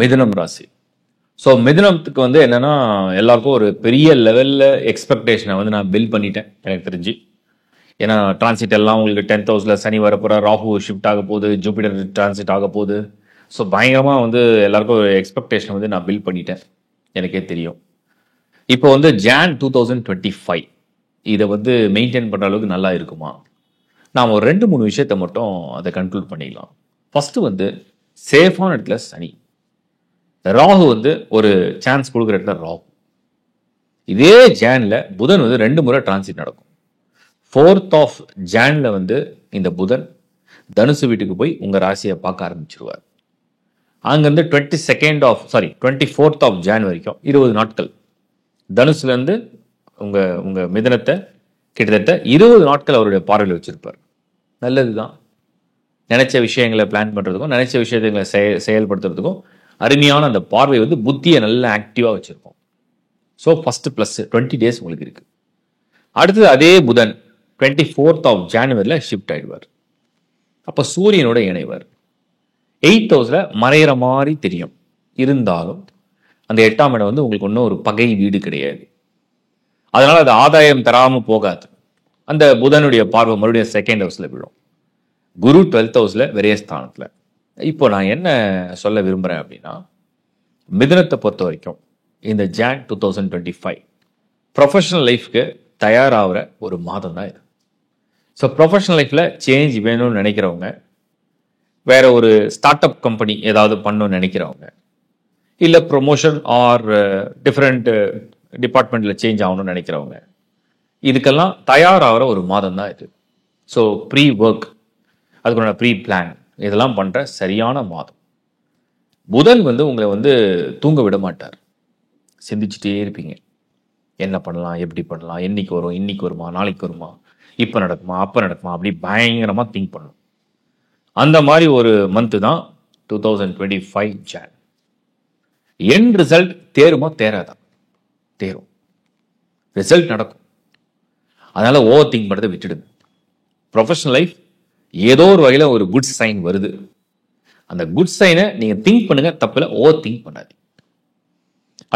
மிதுனம் ராசி. ஸோ மிதுனத்துக்கு வந்து என்னன்னா எல்லாருக்கும் ஒரு பெரிய லெவலில் எக்ஸ்பெக்டேஷனை வந்து நான் பில்ட் பண்ணிட்டேன் எனக்கு தெரிஞ்சு. ஏன்னா டிரான்சிட் எல்லாம் உங்களுக்கு 10th ஹவுஸில் சனி வரப்போகிற, ராகு ஷிஃப்ட் ஆக போகுது, ஜூபிட்டர் டிரான்சிட் ஆக போகுது. ஸோ பயங்கரமாக வந்து எல்லாருக்கும் ஒரு எக்ஸ்பெக்டேஷனை வந்து நான் பில்ட் பண்ணிட்டேன், எனக்கே தெரியும். இப்போ வந்து Jan 2025 இதை வந்து மெயின்டைன் பண்ணுற அளவுக்கு நல்லா இருக்குமா? நாம் ஒரு 2-3 விஷயத்தை மட்டும் அதை கன்க்ளூட் பண்ணிக்கலாம். ஃபஸ்ட்டு வந்து சேஃபான இடத்துல சனி, ராகு வந்து ஒரு சான்ஸ் கொடுக்குற இடத்துல ராகு. இதே ஜான்ல புதன் வந்து 2 முறை டிரான்சிட் நடக்கும். 4th Jan வந்து இந்த புதன் தனுசு வீட்டுக்கு போய் உங்க ராசியை பார்க்க ஆரம்பிச்சிருவார். அங்கிருந்து 24th Jan வரைக்கும் 20 நாட்கள் தனுசுல இருந்து உங்க உங்க மிதனத்தை கிட்டத்தட்ட 20 நாட்கள் அவருடைய பார்வையில் வச்சிருப்பார். நல்லதுதான். நினைச்ச விஷயங்களை பிளான் பண்றதுக்கும் நினைச்ச விஷயங்களை செயல்படுத்துறதுக்கும் அருமையான அந்த பார்வை வந்து புத்தியை நல்லா ஆக்டிவா வச்சிருக்கும். ஸோ ஃபர்ஸ்ட் ப்ளஸ் 20 days உங்களுக்கு இருக்கு. அடுத்தது அதே புதன் 24th January ஷிஃப்ட் ஆயிடுவார். அப்போ சூரியனோட இணைவார். 8th ஹவுஸ்ல மறையிற மாதிரி தெரியும், இருந்தாலும் அந்த 8ஆம் இடம் வந்து உங்களுக்கு ஒன்றும் ஒரு பகை வீடு கிடையாது. அதனால அது ஆதாயம் தராம போகாது. அந்த புதனுடைய பார்வை மறுபடியும் 2nd ஹவுஸ்ல விழும். குரு 12th ஹவுஸ்ல விரயஸ்தானத்துல. இப்போ நான் என்ன சொல்ல விரும்புகிறேன் அப்படின்னா, மிதுனத்தை பொறுத்த வரைக்கும் இந்த Jan 2025 ப்ரொஃபஷனல் லைஃப்க்கு தயாராகிற ஒரு மாதம் தான் இது. ஸோ ப்ரொஃபஷனல் லைஃப்பில் சேஞ்ச் வேணும்னு நினைக்கிறவங்க, வேற ஒரு ஸ்டார்ட் அப் கம்பெனி ஏதாவது பண்ணணும்னு நினைக்கிறவங்க, இல்லை ப்ரொமோஷன் ஆர் டிஃப்ரெண்ட் டிபார்ட்மெண்ட்டில் சேஞ்ச் ஆகணும்னு நினைக்கிறவங்க, இதுக்கெல்லாம் தயாராகிற ஒரு மாதம் தான் இது. ஸோ ப்ரீ ஒர்க், அதுக்குள்ள ப்ரீ பிளான் இதெல்லாம் பண்ணுற சரியான மாதம். புதன் வந்து உங்களை வந்து தூங்க விட மாட்டார். சிந்திச்சுட்டே இருப்பீங்க, என்ன பண்ணலாம், எப்படி பண்ணலாம், என்னைக்கு வரும், இன்னைக்கு வருமா, நாளைக்கு வருமா, இப்போ நடக்குமா, அப்போ நடக்குமா, அப்படி பயங்கரமாக திங்க் பண்ணணும். அந்த மாதிரி ஒரு மந்த்து தான் 2025 Jan. என் ரிசல்ட் தேருமா தேராதா? தேரும். ரிசல்ட் நடக்கும். அதனால ஓவர் திங்க் பண்ணுறதை விட்டுடுங்க. ப்ரொஃபஷனல் லைஃப் ஏதோ ஒரு வகையில் ஒரு குட் சைன் வருது. அந்த குட் சைனை நீங்கள் திங்க் பண்ணுங்க, தப்பில் ஓவர் திங்க் பண்ணாதீங்க.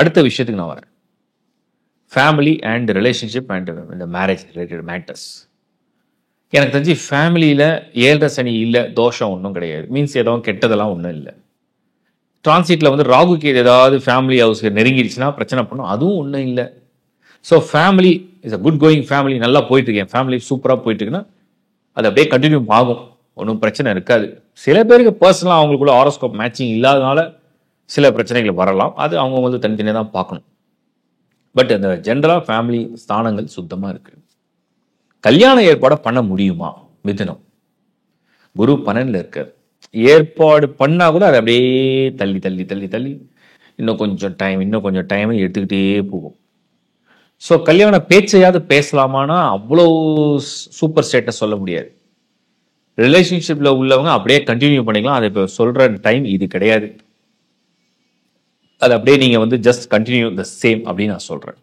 அடுத்த விஷயத்துக்கு நான் வரேன். ஃபேமிலி அண்ட் ரிலேஷன்ஷிப் அண்ட் இந்த மேரேஜ் ரிலேட்டட் மேட்டர்ஸ். எனக்கு தெரிஞ்சு ஃபேமிலியில் 7th சனி இல்லை, தோஷம் ஒன்றும் கிடையாது. மீன்ஸ் ஏதாவது கெட்டதெல்லாம் ஒன்றும் இல்லை. டிரான்சிட்டில் வந்து ராகுக்கு ஏதாவது ஃபேமிலி ஹவுஸ்க்கு நெருங்கிடுச்சுன்னா பிரச்சனை பண்ணும், அதுவும் ஒன்றும் இல்லை. So family is a good going family, நல்லா போயிட்டு இருக்கேன், ஃபேமிலி சூப்பராக போயிட்டு இருக்குன்னா அது அப்படியே கண்டினியூ ஆகும், ஒன்றும் பிரச்சனை இருக்காது. சில பேருக்கு பர்சனலாக அவங்களுக்குள்ள ஹாரோஸ்கோப் மேட்சிங் இல்லாதனால சில பிரச்சனைகள் வரலாம், அது அவங்க வந்து தனித்தனியாக தான் பார்க்கணும். பட் அந்த ஜென்ரலாக ஃபேமிலி ஸ்தானங்கள் சுத்தமாக இருக்கு. கல்யாண ஏற்பாடை பண்ண முடியுமா? மிதுனம் குரு 12ல் இருக்கார். ஏற்பாடு பண்ணால் கூட அது அப்படியே தள்ளி தள்ளி தள்ளி தள்ளி இன்னும் கொஞ்சம் டைம் எடுத்துக்கிட்டே போகும். ஸோ கல்யாண பேச்சையாவது பேசலாமான்னா அவ்வளோ சூப்பர் ஸ்டேட்டஸ் சொல்ல முடியாது. ரிலேஷன்ஷிப்பில் உள்ளவங்க அப்படியே கண்டினியூ பண்ணிக்கலாம். அதை இப்போ சொல்கிற டைம் இது கிடையாது. அது அப்படியே நீங்கள் வந்து ஜஸ்ட் கண்டினியூ த சேம் அப்படின்னு நான் சொல்கிறேன்.